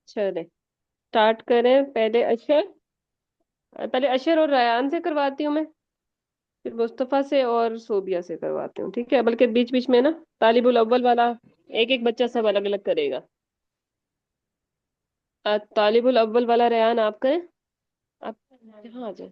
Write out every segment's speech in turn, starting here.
चले स्टार्ट करें। पहले अशर और रायान से करवाती हूँ मैं। फिर मुस्तफ़ा से और सोबिया से करवाती हूँ, ठीक है? बल्कि बीच बीच में ना तालिबुल अव्वल वाला एक एक बच्चा सब अलग अलग करेगा। तालिबुल अव्वल वाला रेहान आप करें। आप यहाँ आ जाए।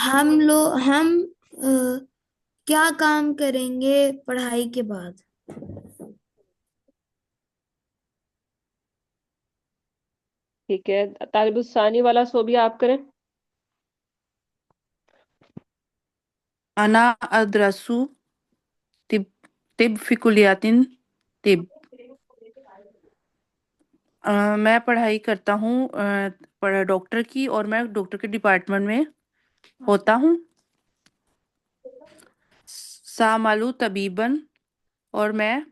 हम अ, क्या काम करेंगे पढ़ाई के बाद? ठीक है, तालिबुल सानी वाला सोबिया आप करें। अना अदरसु तिब तिब फी कुलियातिन तिब। मैं पढ़ाई करता हूँ डॉक्टर की, और मैं डॉक्टर के डिपार्टमेंट में होता हूँ। सामालू तबीबन, और मैं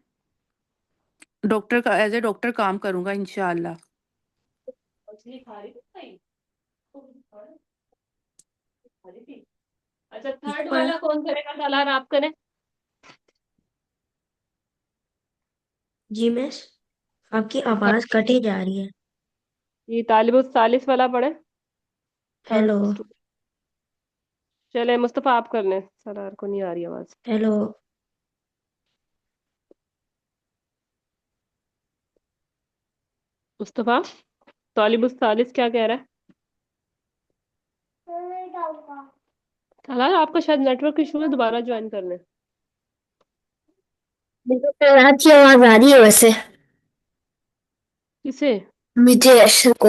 डॉक्टर का एज ए डॉक्टर काम करूंगा इंशाअल्लाह। अच्छा, थर्ड इक्वल। वाला कौन करेगा? सालार आप करें। जी मिस, आपकी आवाज थर्ड, कटे जा रही है। ये तालिबुल सालिस वाला पढ़े। Third hello. स्टूडेंट। चले मुस्तफा आप कर लें, सालार को नहीं आ रही आवाज। हेलो। मुस्तफा, तालिबुल सालिस क्या कह रहा है? सालार आपका शायद नेटवर्क इशू है, दोबारा ज्वाइन कर लें। मुझे तो आपकी आवाज आ रही है वैसे। किसे? मुझे अशर को।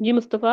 जी मुस्तफा,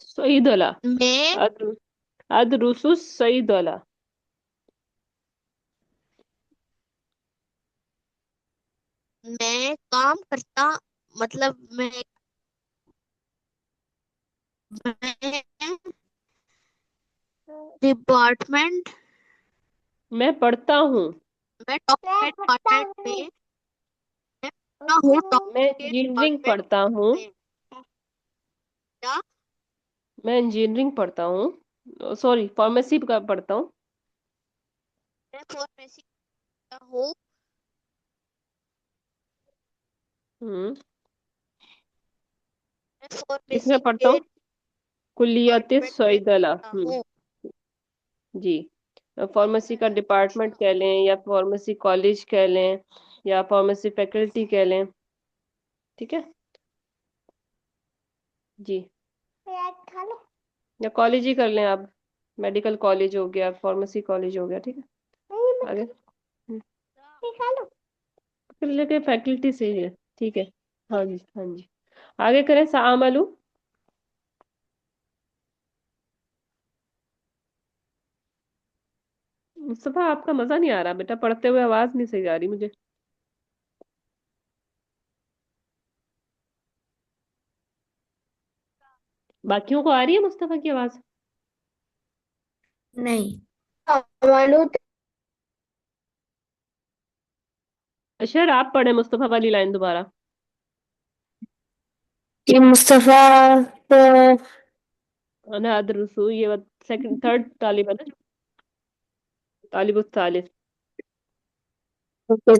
सईदला। मैं अद अदरुसुस सईदला। मैं काम करता मतलब मैं डिपार्टमेंट मैं पढ़ता हूँ। मैं डॉक्टर के डिपार्टमेंट में मैं पढ़ता हूँ मैं डॉक्टर के इंजीनियरिंग डिपार्टमेंट पढ़ता हूँ। में क्या मैं इंजीनियरिंग पढ़ता हूँ, सॉरी फार्मेसी का पढ़ता हूँ। मैं फार्मेसी करता हूँ। हम्म। मैं किसमें फार्मेसी पढ़ता के हूँ? कुल्लियत डिपार्टमेंट में सईदला। पढ़ता हूँ। जी। फार्मेसी का डिपार्टमेंट कह लें या फार्मेसी कॉलेज कह लें या फार्मेसी फैकल्टी कह लें, ठीक है जी। या कॉलेज ही कर लें आप। मेडिकल कॉलेज हो गया, फार्मेसी कॉलेज हो गया, ठीक है। आगे लेके फैकल्टी से ही है, ठीक है। हाँ जी, हाँ जी। आगे करें सामलू। मुस्तफा आपका मजा नहीं आ रहा बेटा, पढ़ते हुए आवाज नहीं सही आ रही मुझे। बाकियों को आ रही है मुस्तफा की आवाज? नहीं। अशर आप पढ़े मुस्तफा वाली लाइन दोबारा। ये मुस्तफा तो अना अदरुसु, ये सेकंड थर्ड तालिब है ना, तालिब सालिस।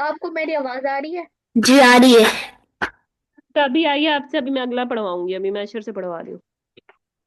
आपको मेरी आवाज आ रही है? जी आ रही है। तो अभी आइए आपसे, अभी मैं अगला पढ़वाऊंगी, अभी मैं अशर से पढ़वा रही हूँ।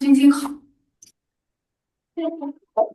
सईद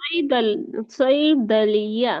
सईद सईदलिया।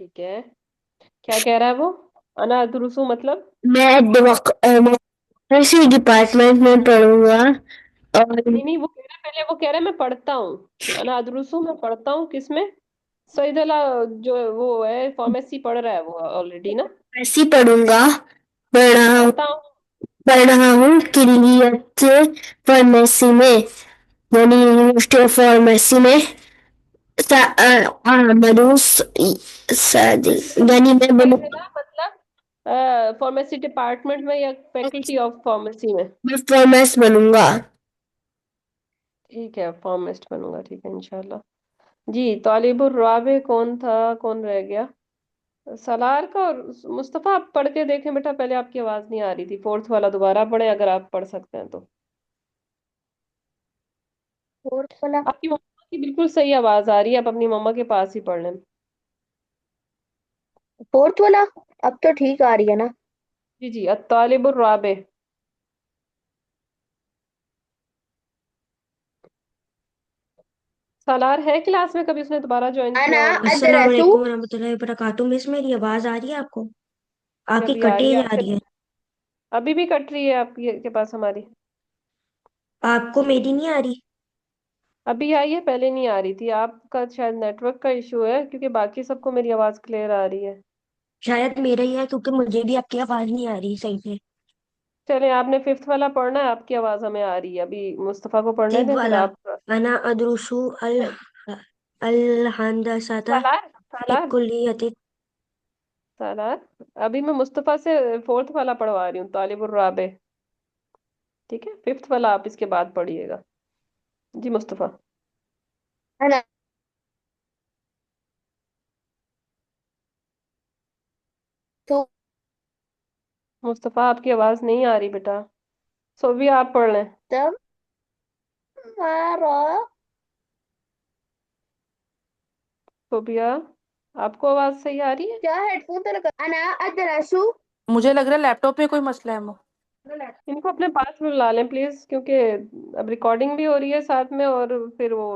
ठीक है, क्या कह रहा है वो? अना अदरुसु मतलब? मैं इसी डिपार्टमेंट में पढ़ूंगा। और नहीं वो कह रहा पहले, वो कह रहा मैं पढ़ता हूँ, अना अदरुसु मैं पढ़ता हूँ, किसमें? सईदला, जो वो है फार्मेसी पढ़ रहा है वो ऑलरेडी ना। ऐसी पढ़ूंगा। पढ़ रहा हूँ। पढ़ता हूँ। पढ़ रहा हूँ किलियत फार्मेसी में, यानी यूनिवर्सिटी ऑफ फार्मेसी में। मरूस सादी, यानी मैं बनू, सईदला मतलब फार्मेसी डिपार्टमेंट में या फैकल्टी ऑफ फार्मेसी में? मैं फार्मेस बनूंगा। ठीक है, फार्मिस्ट बनूंगा, ठीक है इंशाल्लाह। जी, तालिबुर राबे कौन था, कौन रह गया? सलार का और मुस्तफा, आप पढ़ के देखें बेटा, पहले आपकी आवाज नहीं आ रही थी, फोर्थ वाला दोबारा पढ़े अगर आप पढ़ सकते हैं तो। फोर्थ वाला। आपकी मम्मा की बिल्कुल सही आवाज आ रही है, आप अपनी मम्मा के पास ही पढ़ लें। फोर्थ वाला अब तो ठीक आ रही है ना? जी जी, अत्तालिबुर राबे। सलार है क्लास में, कभी उसने दोबारा ज्वाइन अना किया होगा? अदरसु। अस्सलामुअलैकुम वरहमतुल्लाहि वबरकातुहू। मिस, मेरी आवाज आ रही है आपको? जी आपकी अभी आ रही कटे है जा रही आपके, है। अभी भी कट रही है आपके के पास हमारी। आपको मेरी नहीं आ रही? अभी आई है, पहले नहीं आ रही थी। आपका शायद नेटवर्क का इशू है, क्योंकि बाकी सबको मेरी आवाज क्लियर आ रही है। शायद मेरा ही है, क्योंकि मुझे भी आपकी आवाज नहीं आ रही सही से। चले, आपने फिफ्थ वाला पढ़ना है, आपकी आवाज हमें आ रही है। अभी मुस्तफा को पढ़ने सिब दें, फिर वाला। आप। अना अदरुसु अल हंदसता सालार, फी सालार, कुल्लियति। सालार। अभी मैं मुस्तफा से फोर्थ वाला पढ़वा रही हूँ, तालिबुर राबे। ठीक है, फिफ्थ वाला आप इसके बाद पढ़िएगा। जी मुस्तफा। अना तो मुस्तफा आपकी आवाज नहीं आ रही बेटा, सो भी आप पढ़ लें। तब मारो। सोबिया, आपको आवाज सही आ रही है? क्या हेडफोन तो लगा? अना अदरसु। मुझे लग रहा है लैपटॉप में कोई मसला है मो। इनको अपने पास में बुला लें प्लीज, क्योंकि अब रिकॉर्डिंग भी हो रही है साथ में, और फिर वो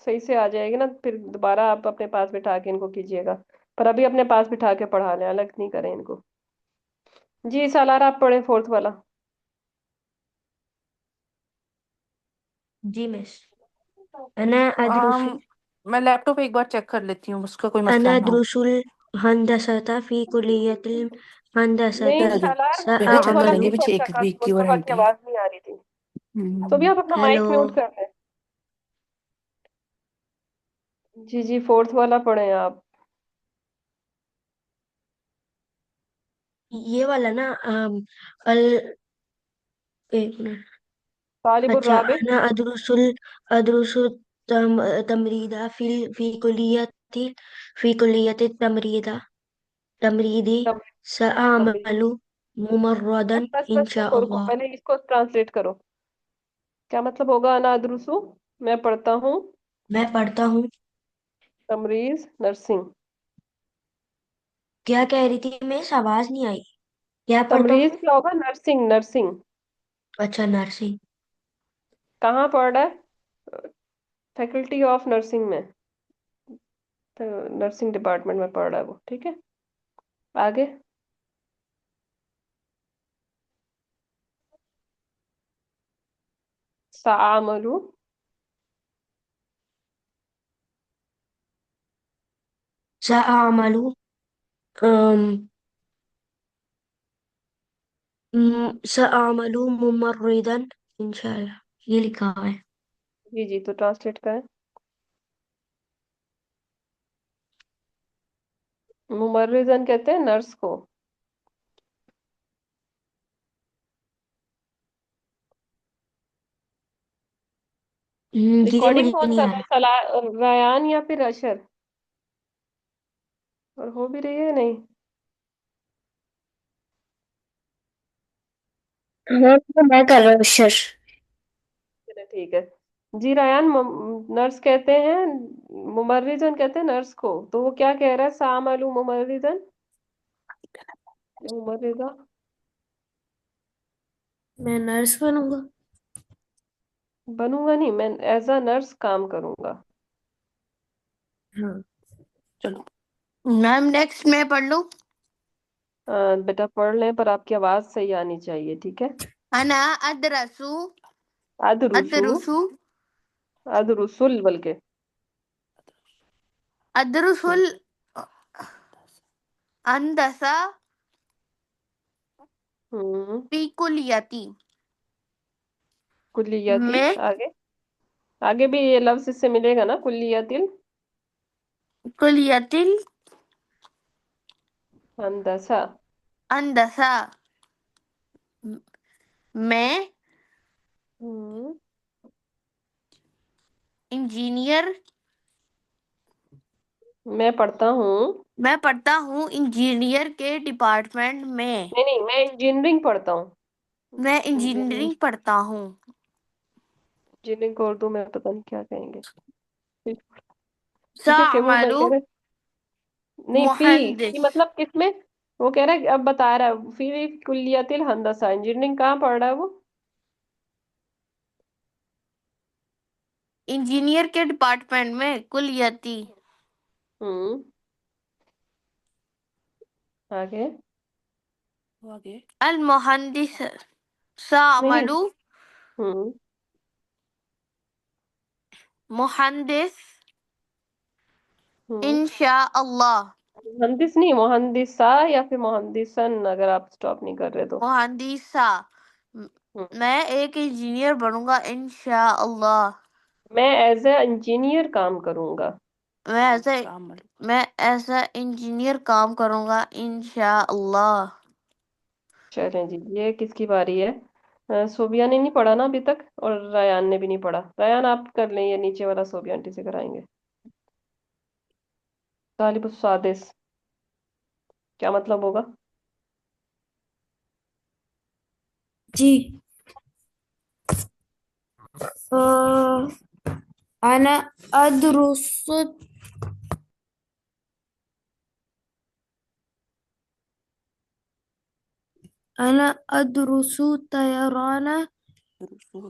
सही से आ जाएगी ना, फिर दोबारा आप अपने पास बिठा के इनको कीजिएगा। पर अभी अपने पास बिठा के पढ़ा लें, अलग नहीं करें इनको। जी सालार, आप पढ़े फोर्थ वाला। जी मिस। अना अदरुसु मैं लैपटॉप एक बार चेक कर लेती हूँ, उसका कोई मसला अना ना हो। अदरुसुल हंदसता फी कुल्लियतिल नहीं हंदसती सालार, फोर्थ वाला सअमलु। नहीं पढ़ सका, मुस्तफा की आवाज नहीं आ रही थी। तो भी आप अपना हेलो। माइक म्यूट कर लें। जी जी, फोर्थ वाला पढ़े आप। ये वाला ना अल एक मिनट। तालिबुर अच्छा। राबे। अना अदरुसुल अदरुसु तमरीदा फी कुलियती फी कुलियती तमरीदा तमरीदी तब तमरीज। सआमलु बस मुमर्रदन बस बस, रुको रुको, इंशाअल्लाह। पहले इसको ट्रांसलेट करो। क्या मतलब होगा अना अदरुसु, मैं पढ़ता हूँ, मैं पढ़ता हूँ। तमरीज नर्सिंग। क्या कह रही थी मिस? आवाज नहीं आई। क्या पढ़ता तमरीज हूँ? क्या होगा? Nursing, nursing. अच्छा, नर्सिंग। कहाँ पढ़ रहा है? फैकल्टी ऑफ नर्सिंग में, तो नर्सिंग डिपार्टमेंट में पढ़ रहा है वो, ठीक है। आगे। सामलू। सआमलु अम, सआमलु मुमर्रदन इंशाअल्लाह, ये लिखा हुआ है। जी जी, तो ट्रांसलेट करें। मुमर्रिजन कहते हैं नर्स को। ये रिकॉर्डिंग मुझे कौन नहीं कर आ रहा है, रहा। सला रयान या फिर अशर? और हो भी रही है नहीं? हाँ तो मैं कर रहा हूँ सर। चलो ठीक है। जी रयान, नर्स कहते हैं, मुमर्रिजन कहते हैं नर्स को, तो वो क्या कह रहा है? सामलू मुमर्रिजन, मुमर्रिजा। मैं नर्स बनूंगा। बनूंगा नहीं, मैं एज अ नर्स काम करूंगा। हाँ। चलो। मैम नेक्स्ट मैं पढ़ लूँ। बेटा पढ़ लें, पर आपकी आवाज सही आनी चाहिए, ठीक है। अना अदरसु अदरुसु, अदरुसु अदरुसुल बल्कि। अदरुसुल अंदसा हम्म। फी कुलियती। कुल्लियती, मैं आगे? आगे भी ये लफ्ज इससे मिलेगा ना, कुल्लियतिल कुलियतिल हंदसा। अंदसा। मैं हम्म। इंजीनियर मैं पढ़ता हूँ। मैं पढ़ता हूँ इंजीनियर के डिपार्टमेंट में। नहीं नहीं, मैं इंजीनियरिंग पढ़ता हूँ। मैं इंजीनियरिंग, इंजीनियरिंग पढ़ता हूँ। इंजीनियरिंग को उर्दू में पता नहीं क्या कहेंगे। सा ठीक है, कि वो मैं अमलू कह रहा, नहीं फी मुहंदिस। मतलब किसमें? वो कह रहा है, अब बता रहा है, फी कुल्लियतिल हंदसा, इंजीनियरिंग कहाँ पढ़ रहा है वो? इंजीनियर के डिपार्टमेंट में कुलियती। हम्म। आगे? वो आगे। अल मुहंदिस सा नहीं। अमलू हम्म। मुहंदिस हम्म। इंशा अल्लाह। मुहंदिस नहीं, मुहंदिसा या फिर मुहंदिसन, अगर आप स्टॉप नहीं कर रहे तो। मुहंदिसा। म- हम्म। मैं एक इंजीनियर बनूंगा इंशा अल्लाह। मैं एज ए इंजीनियर काम करूंगा। मैं ऐसे शामिल। मैं ऐसा इंजीनियर काम करूंगा इंशा अल्लाह। चलें जी, ये किसकी बारी है? सोबिया ने नहीं पढ़ा ना अभी तक, और रायान ने भी नहीं पढ़ा। रायान आप कर लें, ये नीचे वाला सोबिया आंटी से कराएंगे। तालिबुस सादिस, क्या मतलब होगा? जी। अना अदरुसु अना अदरुसु तयराना हम्म।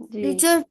जी। टीचर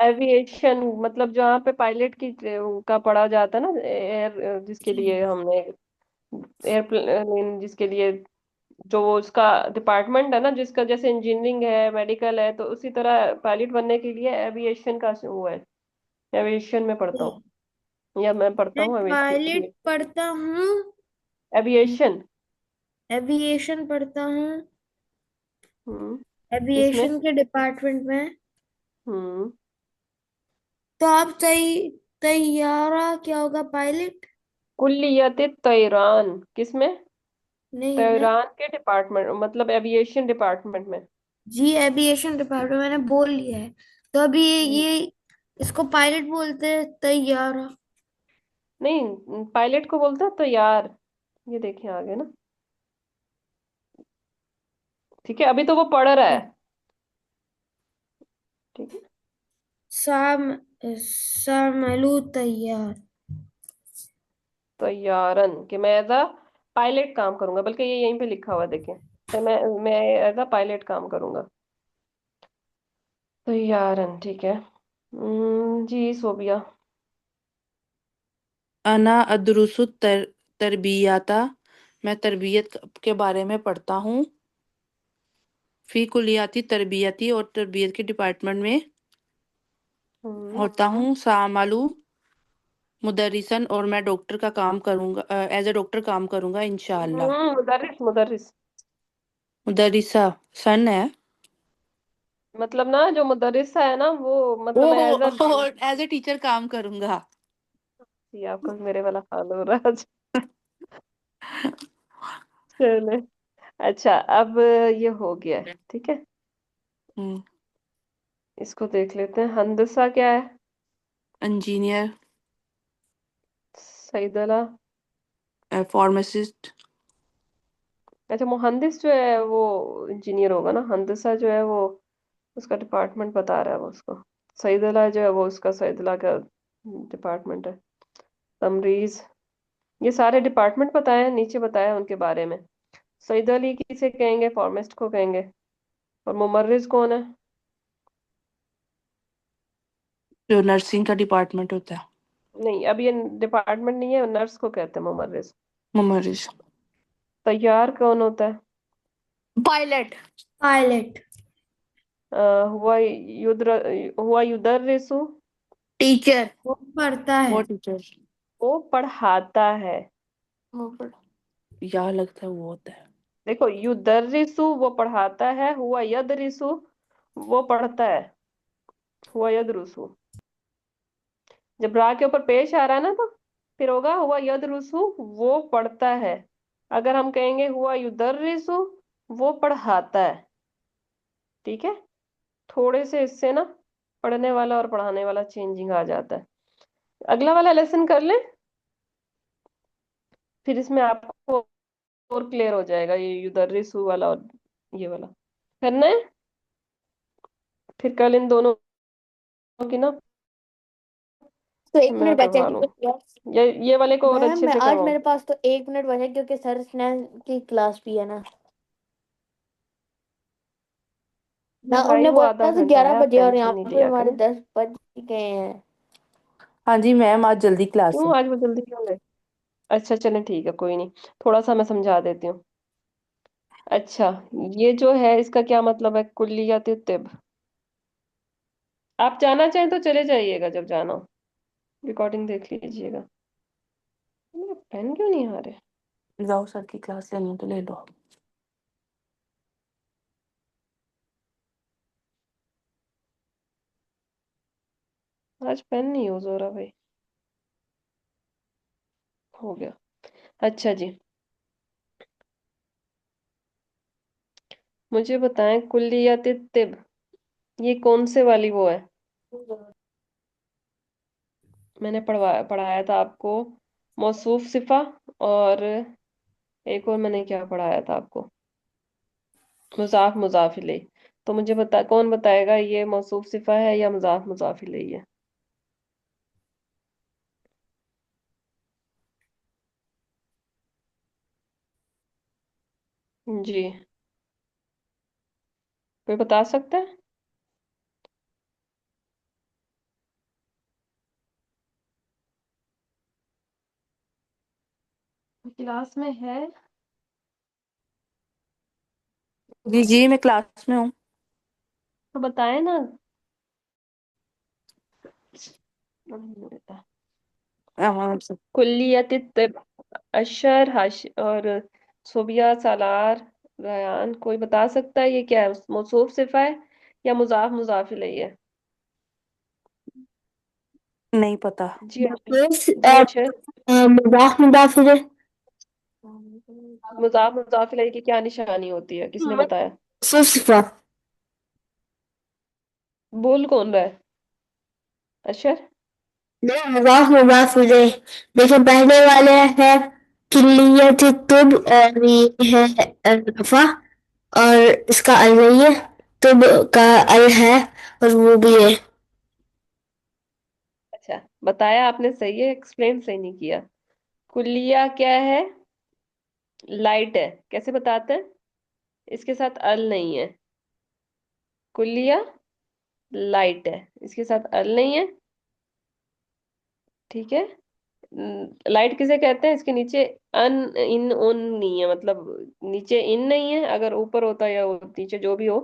एविएशन मतलब जहाँ पे पायलट की का पढ़ा जाता है ना, एयर जिसके जी। लिए हमने, एयरप्लेन जिसके लिए, जो वो उसका डिपार्टमेंट है ना, जिसका जैसे इंजीनियरिंग है, मेडिकल है, तो उसी तरह पायलट बनने के लिए एविएशन का वो है। एविएशन में पढ़ता हूँ, या मैं पढ़ता मैं हूँ पायलट एविएशन। पढ़ता हूँ। एविएशन। एविएशन पढ़ता हूँ। हम्म। किसमें? एविएशन के डिपार्टमेंट में। हम्म। तो आप तैयारा क्या होगा? पायलट? कुल्लियत तैरान किसमें? नहीं मैं। तैरान के डिपार्टमेंट मतलब एविएशन डिपार्टमेंट में। जी एविएशन डिपार्टमेंट मैंने बोल लिया है। तो अभी जी। ये इसको पायलट बोलते हैं, तैयारा। नहीं, पायलट को बोलता है तैयार। ये देखें आगे ना। ठीक है, अभी तो वो पढ़ रहा है। ठीक है। साम सामलू तैयार। तैयारन कि मैं एज अ पायलट काम करूंगा, बल्कि ये यहीं पे लिखा हुआ है, देखें। तो मैं एज अ पायलट काम करूंगा। तैयारन, ठीक है। जी सोबिया। अना अदरुसु तरबियाता। मैं तरबियत के बारे में पढ़ता हूँ। फी कुलियाती तरबियती और तरबियत के डिपार्टमेंट में हम्म। होता हूँ। सामालू मुदर्रिसन और मैं डॉक्टर का काम करूँगा, एज ए डॉक्टर काम करूँगा इंशाअल्लाह। मुदर्रिस, मुदर्रिस मुदर्रिसा सन है। मतलब ना, जो मुदर्रिस है ना, वो मतलब मैं as oh, uh, as a teacher काम करूँगा। जी आपको मेरे वाला हाल हो रहा है आज। चले, अच्छा अब ये हो गया है, ठीक है। हम्म। इसको देख लेते हैं, हंदसा क्या है? इंजीनियर, सईदला। फार्मासिस्ट। अच्छा, मुहंदिस जो है वो इंजीनियर होगा ना, हंदसा जो है वो उसका डिपार्टमेंट बता रहा है वो उसको। सईदला जो है वो उसका सईदला का डिपार्टमेंट है। तमरीज, ये सारे डिपार्टमेंट बताए हैं, नीचे बताया है उनके बारे में। सईद अली किसे कहेंगे? फार्मासिस्ट को कहेंगे। और मुमर्रिज कौन है? जो नर्सिंग का डिपार्टमेंट होता है। नहीं, अब ये डिपार्टमेंट नहीं है, नर्स को कहते हैं मुमर्रिज। ममरीज। तैयार कौन होता है? पायलट। पायलट। हुआ हुआ युदर्रिसु। टीचर। वो पढ़ता वो है। टीचर। वो पढ़ाता है। वो पढ़ या लगता है वो होता है। देखो, युदर्रिसु वो पढ़ाता है, हुआ यदरिसु वो पढ़ता है, हुआ यदरुसु। जब रा के ऊपर पेश आ रहा है ना, तो फिर होगा हुआ यदरुसु वो पढ़ता है। अगर हम कहेंगे हुआ युदर्रिसु वो पढ़ाता है, ठीक है। थोड़े से इससे ना पढ़ने वाला और पढ़ाने वाला चेंजिंग आ जाता है। अगला वाला लेसन कर लें, फिर इसमें आपको और क्लियर हो जाएगा ये युदर्रिसु वाला और ये वाला। करना है, फिर कल इन दोनों की ना तो एक मैं मिनट बचा है करवा लूँ, क्योंकि ये वाले को और मैम अच्छे मैं से आज करवाऊँ। मेरे पास तो 1 मिनट बचा है क्योंकि सर स्नेह की क्लास भी है ना। ना भाई उनने वो आधा बोला था घंटा 11 है, आप बजे और टेंशन यहाँ नहीं पे लिया हमारे करें। 10 बज गए हैं। हाँ जी मैम, आज जल्दी क्लास है। क्यों आज वो जल्दी क्यों गए? अच्छा चलें, ठीक है, कोई नहीं। थोड़ा सा मैं समझा देती हूँ। अच्छा, ये जो है इसका क्या मतलब है, कुल्लियत तिब। आप जाना चाहें तो चले जाइएगा जब जाना हो, रिकॉर्डिंग देख लीजिएगा। मेरा पेन क्यों नहीं आ रहे? जाओ, सर की क्लास लेनी है तो ले लो। आज पेन नहीं यूज हो रहा भाई। हो गया। अच्छा जी, मुझे बताएं कुल्लियत तिब ये कौन से वाली वो है? मैंने पढ़ाया था आपको मौसूफ सिफा, और एक और मैंने क्या पढ़ाया था आपको, मुजाफ मुजाफ इलैह। तो मुझे कौन बताएगा ये मौसूफ सिफा है या मुजाफ मुजाफ इलैह है? जी, कोई बता सकता है? क्लास में है? जी जी, मैं क्लास में हूँ। तो बताए ना। कुल्लियत तिब, अशर हाश और सोबिया सालार रयान, कोई बता सकता है ये क्या है, मौसूफ सिफा है या मुजाफ मुजाफ इलैह है? नहीं पता। जी बस जी अशर। मजाक मुदाफिर मुजाफ मुजाफ इलैह की क्या निशानी होती है, किसने बताया? सिफा। बोल कौन रहा है? अशर। नहीं, मजाक मुदाफिर। देखिए पहले वाले है किलियत तुब और ये है रफा, और इसका अल नहीं है, तुब का अल है और वो भी है। अच्छा, बताया आपने सही है, एक्सप्लेन सही नहीं किया। कुल्लिया क्या है? लाइट है, कैसे बताते हैं? इसके साथ अल नहीं है। कुल्लिया लाइट है, इसके साथ अल नहीं है, ठीक है। लाइट किसे कहते हैं? इसके नीचे अन इन उन नहीं है, मतलब नीचे इन नहीं है, अगर ऊपर होता या नीचे जो भी हो,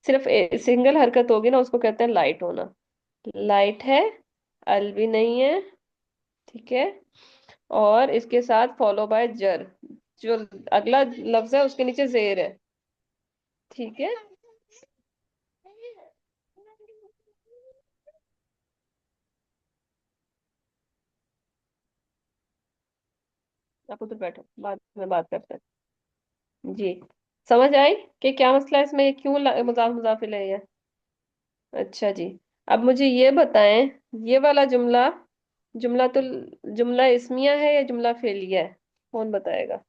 सिर्फ सिंगल हरकत होगी ना, उसको कहते हैं लाइट होना। लाइट है, अल भी नहीं है, ठीक है। और इसके साथ फॉलो बाय जर, जो अगला लफ्ज है उसके नीचे जेर है, ठीक है। आप उधर बैठो, बाद में बात करते हैं जी। समझ आई कि क्या मसला है इसमें, क्यों मुजाफ मुजाफिल है ये? अच्छा जी, अब मुझे ये बताएं, ये वाला जुमला जुमला तो जुमला इस्मिया है या जुमला फेलिया है? कौन बताएगा?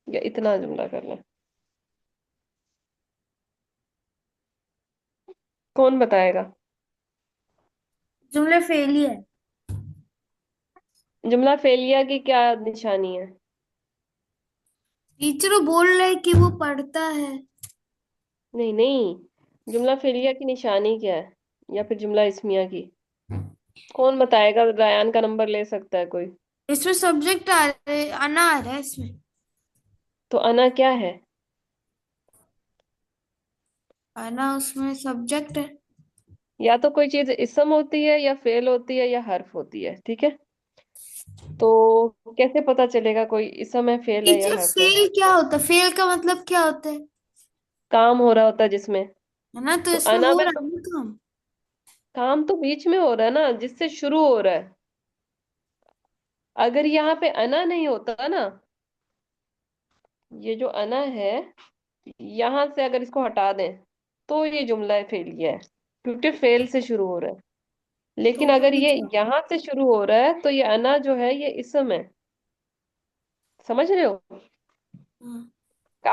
या इतना जुमला कर लें? कौन बताएगा? जुमले फेल ही है। जुमला फेलिया की क्या निशानी है? टीचर वो बोल रहे कि वो पढ़ता है। नहीं नहीं, जुमला फेलिया की निशानी क्या है, या फिर जुमला इस्मिया की? कौन बताएगा? रायान का नंबर ले सकता है कोई? इसमें सब्जेक्ट आ रहे आना आ रहा है इसमें। तो अना क्या है? आना उसमें सब्जेक्ट है। या तो कोई चीज इसम होती है या फेल होती है या हर्फ होती है, ठीक है? तो कैसे पता चलेगा कोई इसम है, फेल है या टीचर हर्फ है? फेल क्या होता है? फेल का मतलब क्या होता है? काम हो रहा होता है जिसमें। है ना, तो तो इसमें अना हो में रहा तो है ना काम। काम तो बीच में हो रहा है ना, जिससे शुरू हो रहा है। अगर यहाँ पे अना नहीं होता ना, ये जो अना है, यहां से अगर इसको हटा दें तो ये जुमला फेलिया है, क्योंकि फेल से शुरू हो रहा है। तो लेकिन अगर फिर ये क्या? यहां से शुरू हो रहा है तो ये अना जो है ये इसम है। समझ रहे हो? हाँ।